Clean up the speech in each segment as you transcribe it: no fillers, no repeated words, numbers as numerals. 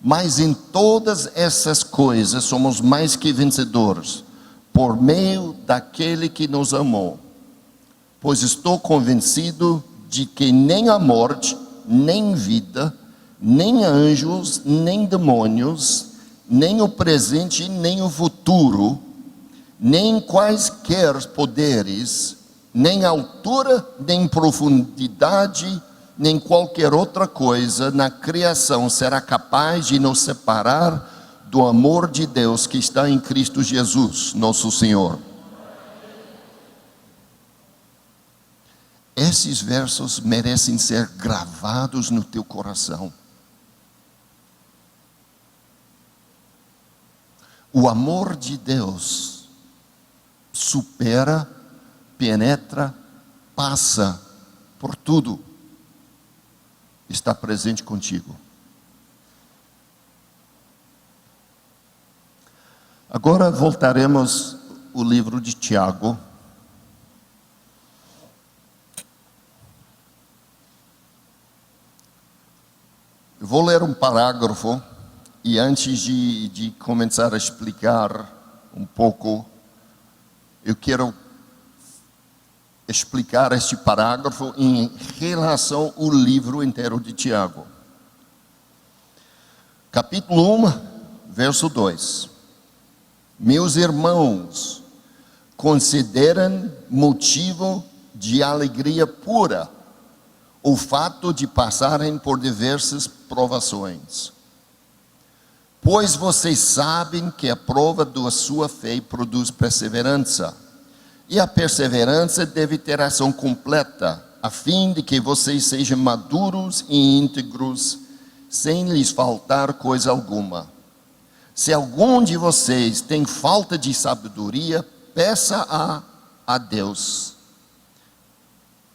Mas em todas essas coisas somos mais que vencedores, por meio daquele que nos amou. Pois estou convencido de que nem a morte, nem vida, nem anjos, nem demônios, nem o presente, nem o futuro, nem quaisquer poderes, nem altura, nem profundidade, nem qualquer outra coisa na criação será capaz de nos separar do amor de Deus que está em Cristo Jesus, nosso Senhor. Esses versos merecem ser gravados no teu coração. O amor de Deus supera, penetra, passa por tudo. Está presente contigo. Agora voltaremos ao livro de Tiago. Eu vou ler um parágrafo e antes de começar a explicar um pouco, eu quero explicar este parágrafo em relação ao livro inteiro de Tiago. Capítulo 1, verso 2. Meus irmãos, considerem motivo de alegria pura o fato de passarem por diversas provações. Pois vocês sabem que a prova da sua fé produz perseverança. E a perseverança deve ter ação completa, a fim de que vocês sejam maduros e íntegros, sem lhes faltar coisa alguma. Se algum de vocês tem falta de sabedoria, peça a Deus,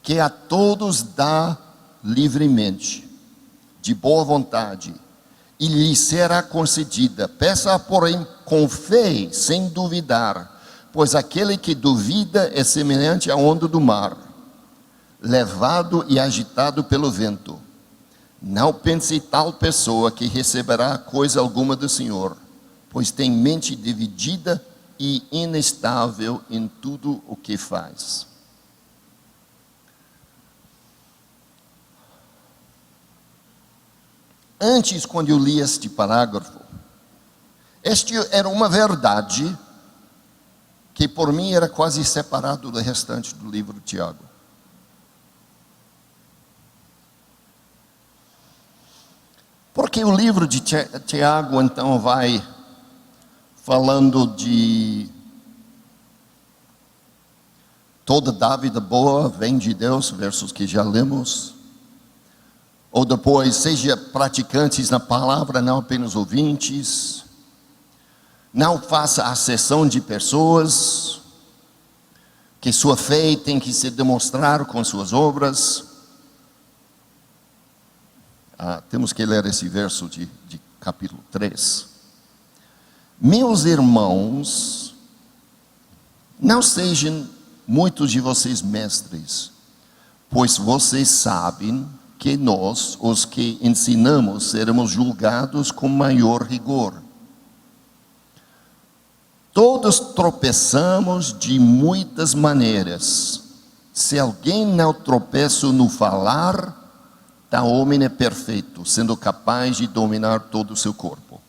que a todos dá livremente, de boa vontade, e lhe será concedida. Peça, porém, com fé, sem duvidar, pois aquele que duvida é semelhante à onda do mar, levado e agitado pelo vento. Não pense tal pessoa que receberá coisa alguma do Senhor, pois tem mente dividida e inestável em tudo o que faz. Antes, quando eu li este parágrafo, este era uma verdade que por mim era quase separado do restante do livro de Tiago. Porque o livro de Tiago então vai falando de toda dávida boa vem de Deus, versos que já lemos. Ou depois, seja praticantes na palavra, não apenas ouvintes. Não faça acessão de pessoas, que sua fé tem que se demonstrar com suas obras. Temos que ler esse verso de capítulo 3. Meus irmãos, não sejam muitos de vocês mestres, pois vocês sabem que nós, os que ensinamos, seremos julgados com maior rigor. Todos tropeçamos de muitas maneiras. Se alguém não tropeça no falar, tal homem é perfeito, sendo capaz de dominar todo o seu corpo.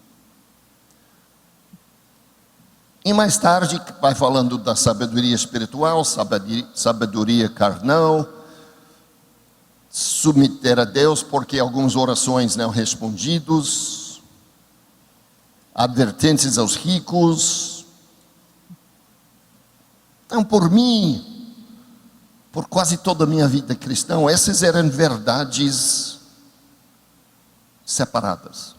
E mais tarde vai falando da sabedoria espiritual, sabedoria carnal, submeter a Deus porque algumas orações não respondidas, advertências aos ricos. Então, por mim, por quase toda a minha vida cristã, essas eram verdades separadas.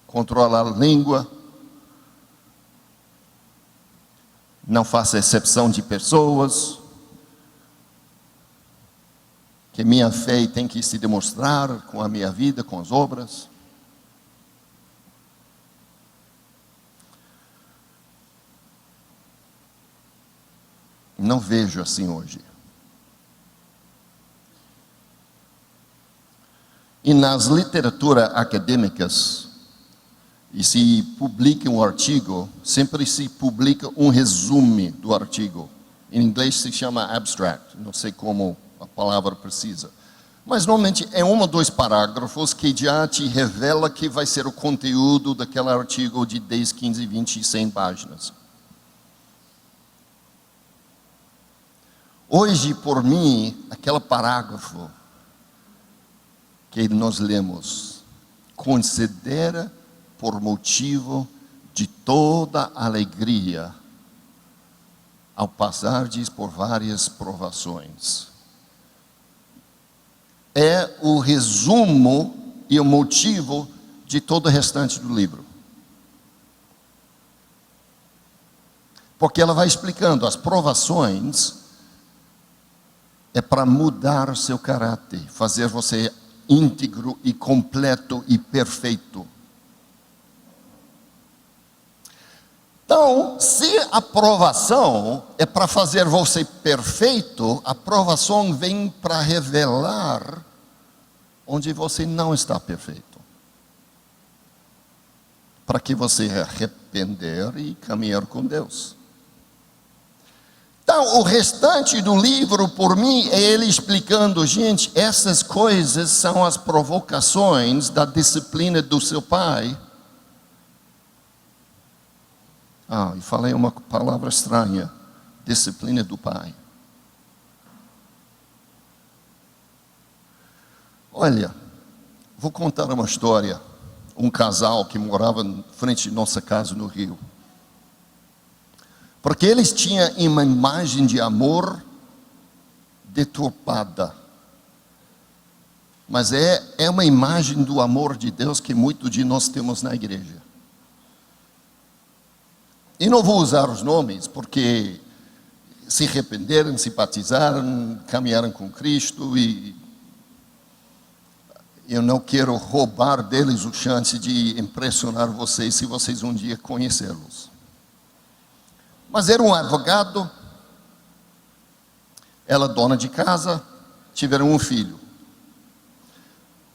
Controlar a língua, não faça exceção de pessoas, que minha fé tem que se demonstrar com a minha vida, com as obras. Não vejo assim hoje. E nas literaturas acadêmicas, e se publica um artigo, sempre se publica um resumo do artigo. Em inglês se chama abstract, não sei como a palavra precisa. Mas normalmente é um ou dois parágrafos que já te revela que vai ser o conteúdo daquele artigo de 10, 15, 20, 100 páginas. Hoje, por mim, aquele parágrafo que nós lemos, considera por motivo de toda alegria ao passardes por várias provações. É o resumo e o motivo de todo o restante do livro. Porque ela vai explicando, as provações é para mudar o seu caráter, fazer você íntegro e completo e perfeito. Então, se a provação é para fazer você perfeito, a provação vem para revelar onde você não está perfeito. Para que você arrepender e caminhar com Deus. Então, o restante do livro, por mim, é ele explicando, gente, essas coisas são as provocações da disciplina do seu pai. E falei uma palavra estranha, disciplina do pai. Olha, vou contar uma história. Um casal que morava em frente de nossa casa no Rio. Porque eles tinham uma imagem de amor deturpada. Mas é uma imagem do amor de Deus que muitos de nós temos na igreja. E não vou usar os nomes, porque se arrependeram, se batizaram, caminharam com Cristo, e eu não quero roubar deles a chance de impressionar vocês, se vocês um dia conhecê-los. Mas era um advogado, ela dona de casa, tiveram um filho.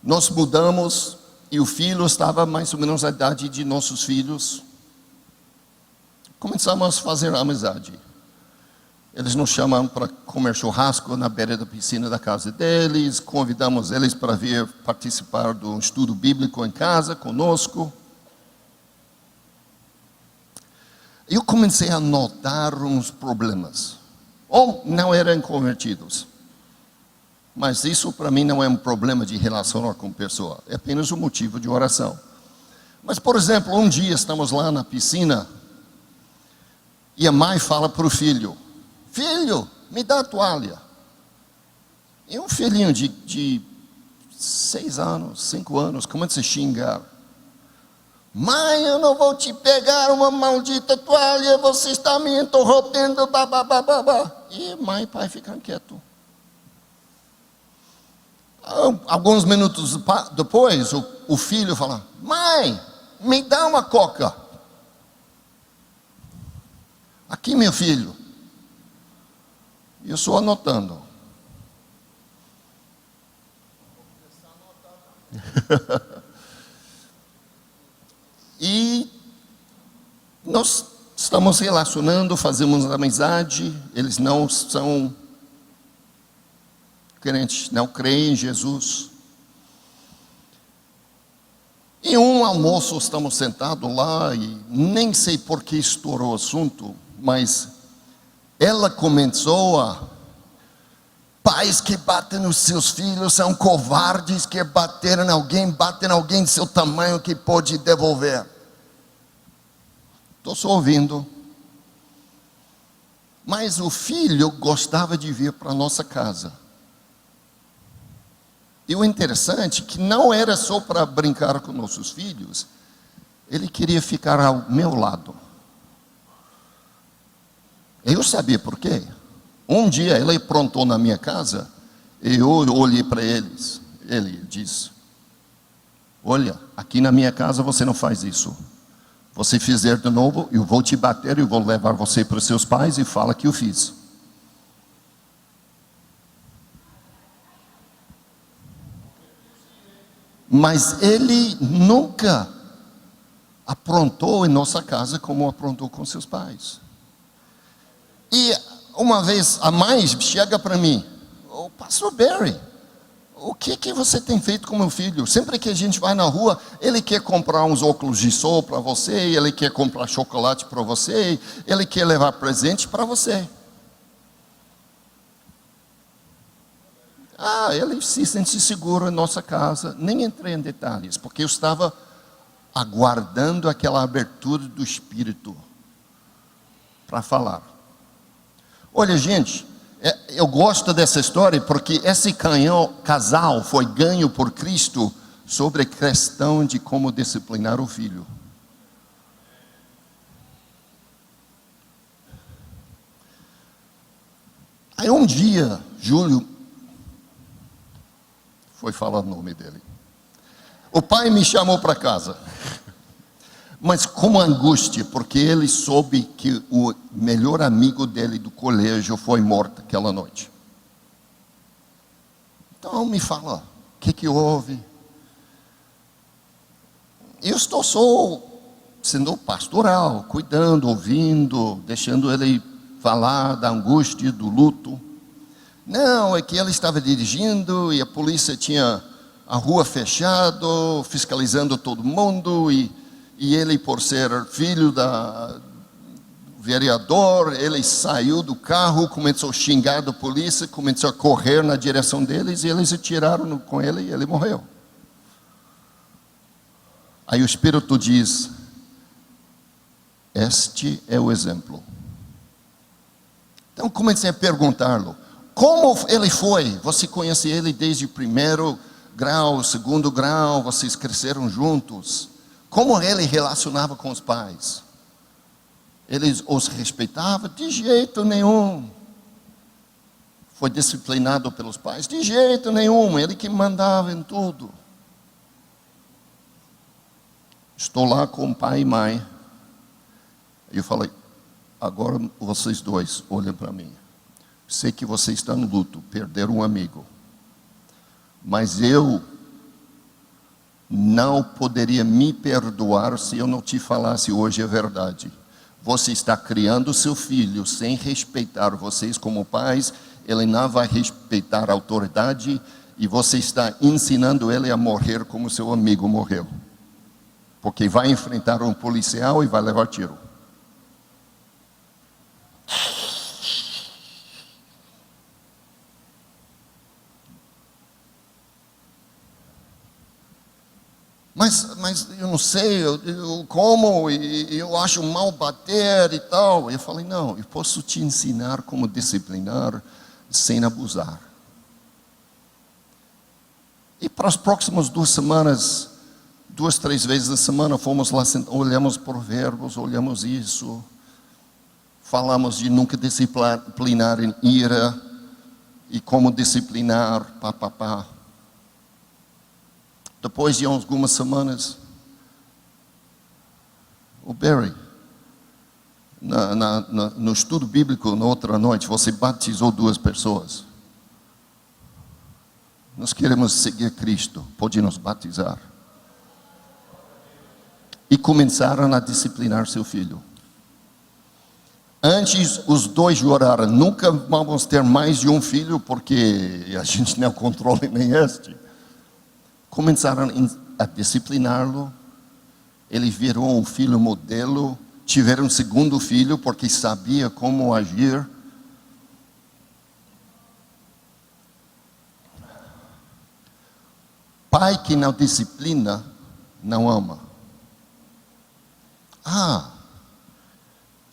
Nós mudamos e o filho estava mais ou menos a idade de nossos filhos. Começamos a fazer amizade. Eles nos chamaram para comer churrasco na beira da piscina da casa deles, convidamos eles para vir participar do estudo bíblico em casa conosco. Eu comecei a notar uns problemas. Ou não eram convertidos. Mas isso para mim não é um problema de relacionar com pessoa. É apenas um motivo de oração. Mas, por exemplo, um dia estamos lá na piscina e a mãe fala para o filho: filho, me dá a toalha. E um filhinho de 6 anos, 5 anos, começa a xingar. Mãe, eu não vou te pegar uma maldita toalha, você está me interrompendo, babá. E mãe e pai ficam quietos. Alguns minutos depois, o filho fala: mãe, me dá uma coca. Aqui, meu filho. Eu estou anotando. E nós estamos relacionando, fazemos amizade. Eles não são crentes, não creem em Jesus. Em um almoço estamos sentados lá e nem sei por que estourou o assunto, mas ela começou a: pais que batem nos seus filhos são covardes, que batem alguém do seu tamanho que pode devolver. Estou só ouvindo. Mas o filho gostava de vir para a nossa casa. E o interessante é que não era só para brincar com nossos filhos, ele queria ficar ao meu lado. Eu sabia por quê. Um dia ele aprontou na minha casa, e eu olhei para eles. Ele disse: olha, aqui na minha casa você não faz isso. Você fizer de novo, eu vou te bater, eu vou levar você para os seus pais e fala que eu fiz. Mas ele nunca aprontou em nossa casa como aprontou com seus pais. E uma vez a mãe chega para mim: "Ô, pastor Barry, o que você tem feito com meu filho? Sempre que a gente vai na rua, ele quer comprar uns óculos de sol para você, ele quer comprar chocolate para você, ele quer levar presente para você." Ele se sente seguro em nossa casa. Nem entrei em detalhes, porque eu estava aguardando aquela abertura do Espírito para falar. Olha, gente, eu gosto dessa história porque esse casal foi ganho por Cristo sobre a questão de como disciplinar o filho. Aí um dia, Júlio foi falar o nome dele. O pai me chamou para casa, mas com angústia, porque ele soube que o melhor amigo dele do colégio foi morto aquela noite. Então me fala, o que houve? Eu estou só sendo pastoral, cuidando, ouvindo, deixando ele falar da angústia, do luto. Não, é que ele estava dirigindo e a polícia tinha a rua fechada, fiscalizando todo mundo, e ele, por ser filho do vereador, ele saiu do carro, começou a xingar a polícia, começou a correr na direção deles, e eles atiraram com ele e ele morreu. Aí o Espírito diz: este é o exemplo. Então comecei a perguntá-lo: como ele foi? Você conhece ele desde o primeiro grau, segundo grau, vocês cresceram juntos. Como ele relacionava com os pais? Ele os respeitava? De jeito nenhum. Foi disciplinado pelos pais? De jeito nenhum, ele que mandava em tudo. Estou lá com o pai e mãe. Eu falei: agora vocês dois olhem para mim. Sei que você está no luto, perderam um amigo. Mas eu não poderia me perdoar se eu não te falasse hoje a verdade. Você está criando seu filho sem respeitar vocês como pais. Ele não vai respeitar a autoridade. E você está ensinando ele a morrer como seu amigo morreu. Porque vai enfrentar um policial e vai levar tiro. Mas eu não sei como, e eu acho mal bater e tal. Eu falei: não, eu posso te ensinar como disciplinar sem abusar. E para as próximas 2 semanas, 2, 3 vezes na semana, fomos lá, olhamos provérbios, olhamos isso, falamos de nunca disciplinar em ira, e como disciplinar, papapá. Depois de algumas semanas, o Barry, no estudo bíblico, na outra noite, você batizou 2 pessoas. Nós queremos seguir Cristo, pode nos batizar. E começaram a disciplinar seu filho. Antes, os 2 juraram: nunca vamos ter mais de um filho, porque a gente não controla nem este. Começaram a discipliná-lo. Ele virou um filho modelo. Tiveram um segundo filho porque sabia como agir. Pai que não disciplina, não ama.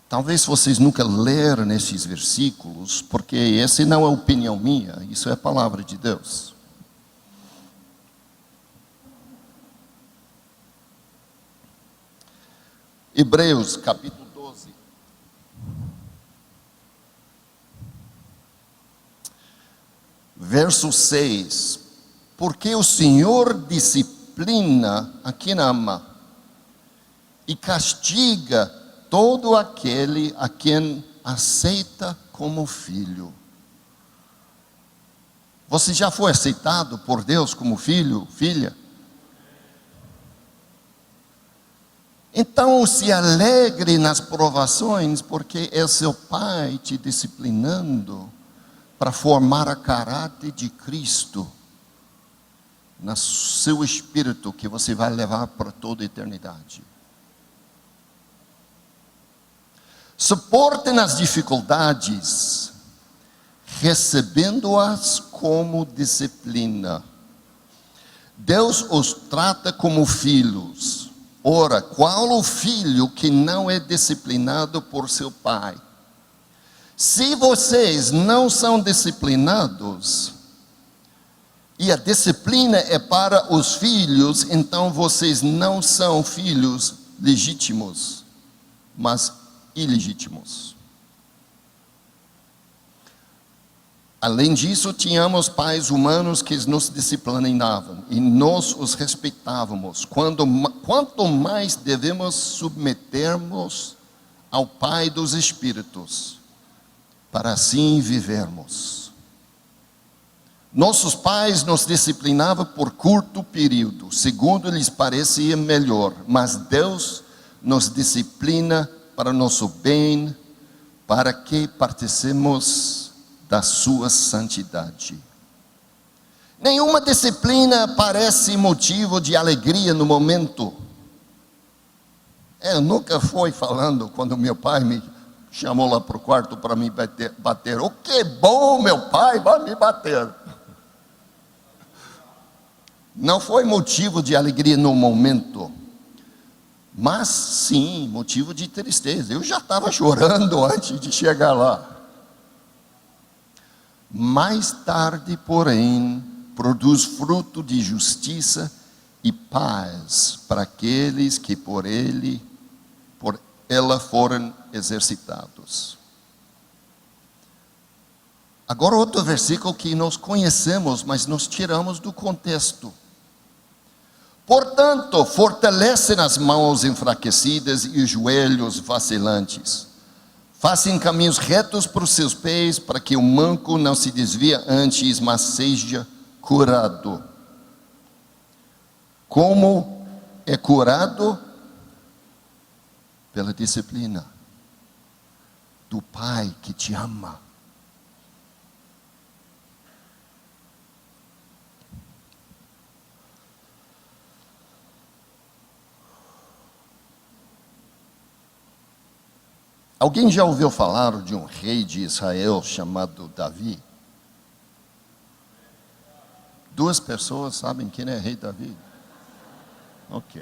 Talvez vocês nunca leram esses versículos, porque essa não é opinião minha, isso é a palavra de Deus. Hebreus capítulo 12. Verso 6. Porque o Senhor disciplina a quem ama e castiga todo aquele a quem aceita como filho. Você já foi aceitado por Deus como filho, filha? Então se alegre nas provações, porque é seu pai te disciplinando para formar a caráter de Cristo no seu espírito, que você vai levar para toda a eternidade. Suportem as dificuldades, recebendo-as como disciplina. Deus os trata como filhos. Ora, qual o filho que não é disciplinado por seu pai? Se vocês não são disciplinados, e a disciplina é para os filhos, então vocês não são filhos legítimos, mas ilegítimos. Além disso, tínhamos pais humanos que nos disciplinavam e nós os respeitávamos. Quanto mais devemos submetermos ao Pai dos Espíritos, para assim vivermos. Nossos pais nos disciplinavam por curto período, segundo lhes parecia melhor, mas Deus nos disciplina para nosso bem, para que participemos da sua santidade. Nenhuma disciplina parece motivo de alegria no momento. Eu nunca fui falando quando meu pai me chamou lá para o quarto para me bater. Oh, que bom, meu pai vai me bater. Não foi motivo de alegria no momento, mas sim motivo de tristeza. Eu já estava chorando antes de chegar lá. Mais tarde, porém, produz fruto de justiça e paz para aqueles que por ela foram exercitados. Agora outro versículo que nós conhecemos, mas nós tiramos do contexto. Portanto, fortalecem as mãos enfraquecidas e os joelhos vacilantes. Façam caminhos retos para os seus pés, para que o manco não se desvie antes, mas seja curado. Como é curado? Pela disciplina do Pai que te ama. Alguém já ouviu falar de um rei de Israel chamado Davi? 2 pessoas sabem quem é rei Davi? Ok.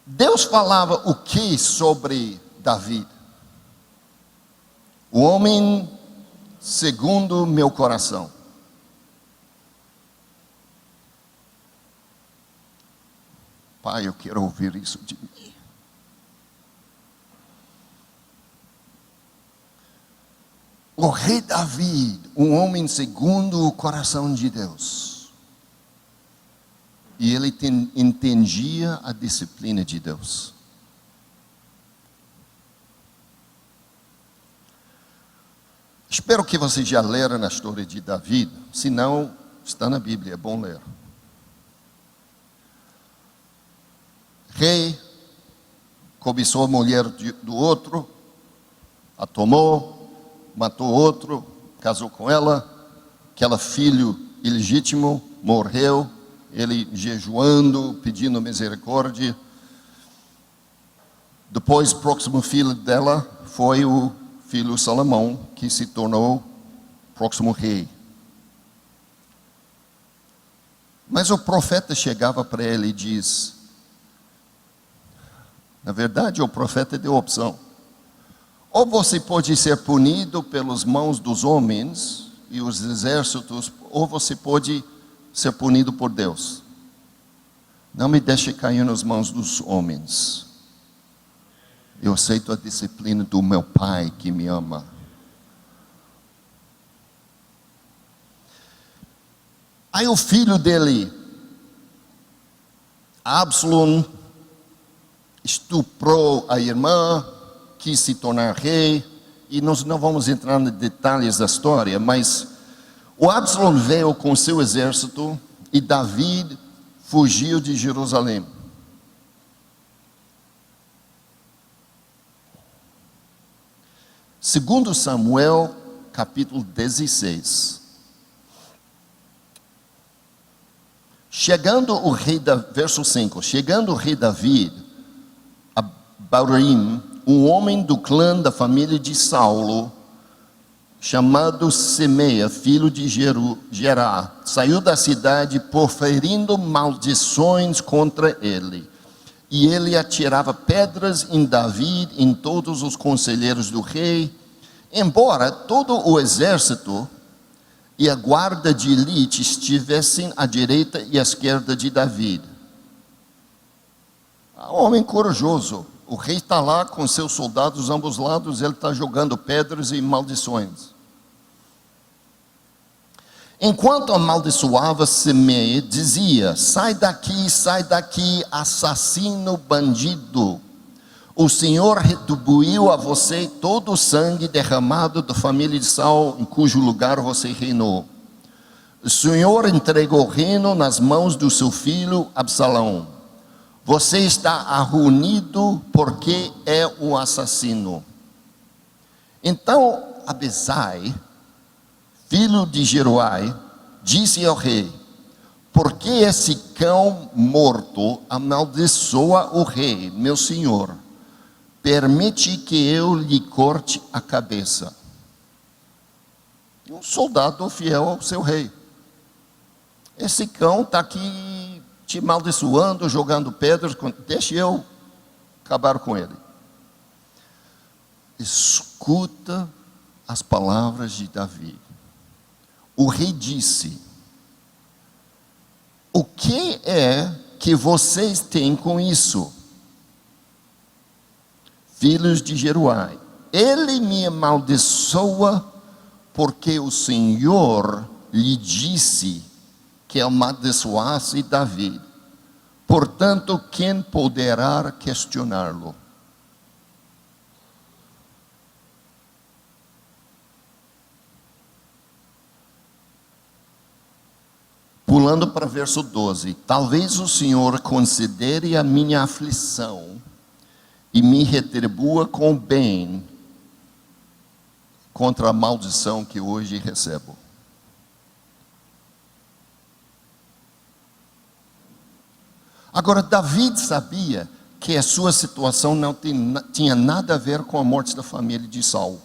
Deus falava o que sobre Davi? O homem segundo meu coração. Pai, eu quero ouvir isso de mim. O rei Davi, um homem segundo o coração de Deus. E ele entendia a disciplina de Deus. Espero que vocês já leram a história de Davi. Se não, está na Bíblia, é bom ler. Rei cobiçou a mulher do outro, a tomou, matou outro, casou com ela, aquele filho ilegítimo morreu, ele jejuando, pedindo misericórdia. Depois, o próximo filho dela foi o filho Salomão, que se tornou o próximo rei. Mas o profeta chegava para ele e diz, na verdade o profeta deu opção. Ou você pode ser punido pelas mãos dos homens e os exércitos, ou você pode ser punido por Deus. Não me deixe cair nas mãos dos homens. Eu aceito a disciplina do meu Pai que me ama. Aí o filho dele, Absalom, estuprou a irmã, quis se tornar rei, e nós não vamos entrar nos detalhes da história, mas o Absalom veio com seu exército, e Davi fugiu de Jerusalém. Segundo Samuel, capítulo 16. Verso 5. Chegando o rei Davi a Bahurim, um homem do clã da família de Saulo, chamado Semeia, filho de Gerá, saiu da cidade proferindo maldições contra ele. E ele atirava pedras em Davi, em todos os conselheiros do rei, embora todo o exército e a guarda de elite estivessem à direita e à esquerda de Davi. Homem corajoso. O rei está lá com seus soldados ambos lados, ele está jogando pedras e maldições. Enquanto amaldiçoava Semeia, dizia: sai daqui, assassino, bandido. O Senhor retribuiu a você todo o sangue derramado da família de Saul, em cujo lugar você reinou. O Senhor entregou o reino nas mãos do seu filho Absalão. Você está arruinido porque é um assassino. Então Abisai, filho de Jeruai, disse ao rei: por que esse cão morto amaldiçoa o rei, meu senhor? Permite que eu lhe corte a cabeça. Um soldado fiel ao seu rei. Esse cão está aqui te amaldiçoando, jogando pedras, deixa eu acabar com ele. Escuta as palavras de Davi. O rei disse: o que é que vocês têm com isso? Filhos de Jeruai, ele me amaldiçoa porque o Senhor lhe disse que amaldiçoasse Davi. Portanto, quem poderá questioná-lo? Pulando para verso 12. Talvez o Senhor considere a minha aflição e me retribua com bem contra a maldição que hoje recebo. Agora, Davi sabia que a sua situação não tinha nada a ver com a morte da família de Saul.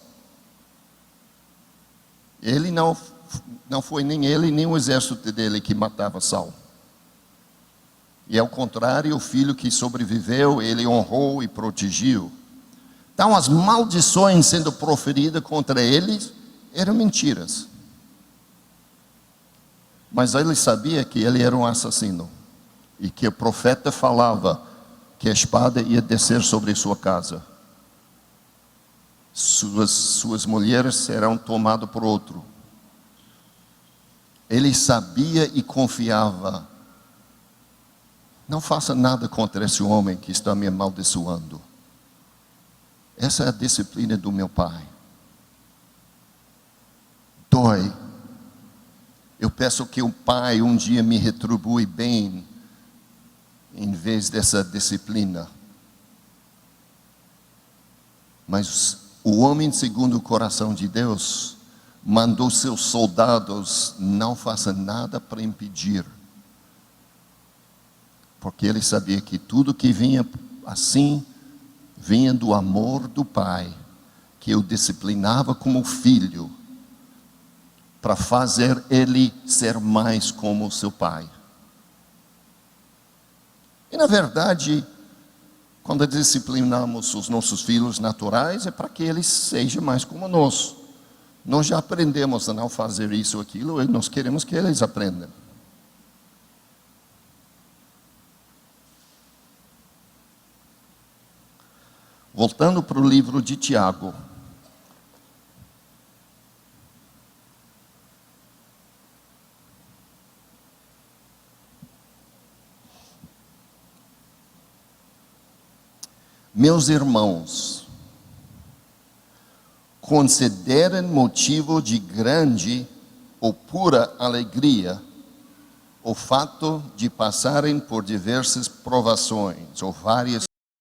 Ele não foi nem ele, nem o exército dele que matava Saul. E ao contrário, o filho que sobreviveu, ele honrou e protegeu. Então as maldições sendo proferidas contra eles eram mentiras. Mas ele sabia que ele era um assassino. E que o profeta falava que a espada ia descer sobre sua casa. Suas mulheres serão tomadas por outro. Ele sabia e confiava: não faça nada contra esse homem que está me amaldiçoando. Essa é a disciplina do meu pai. Dói. Eu peço que o pai um dia me retribua bem, em vez dessa disciplina. Mas o homem segundo o coração de Deus mandou seus soldados: não façam nada para impedir. Porque ele sabia que tudo que vinha assim, vinha do amor do pai, que o disciplinava como filho, para fazer ele ser mais como seu pai. E na verdade, quando disciplinamos os nossos filhos naturais, é para que eles sejam mais como nós. Nós já aprendemos a não fazer isso ou aquilo, e nós queremos que eles aprendam. Voltando para o livro de Tiago. Meus irmãos, considerem motivo de grande ou pura alegria o fato de passarem por diversas provações ou várias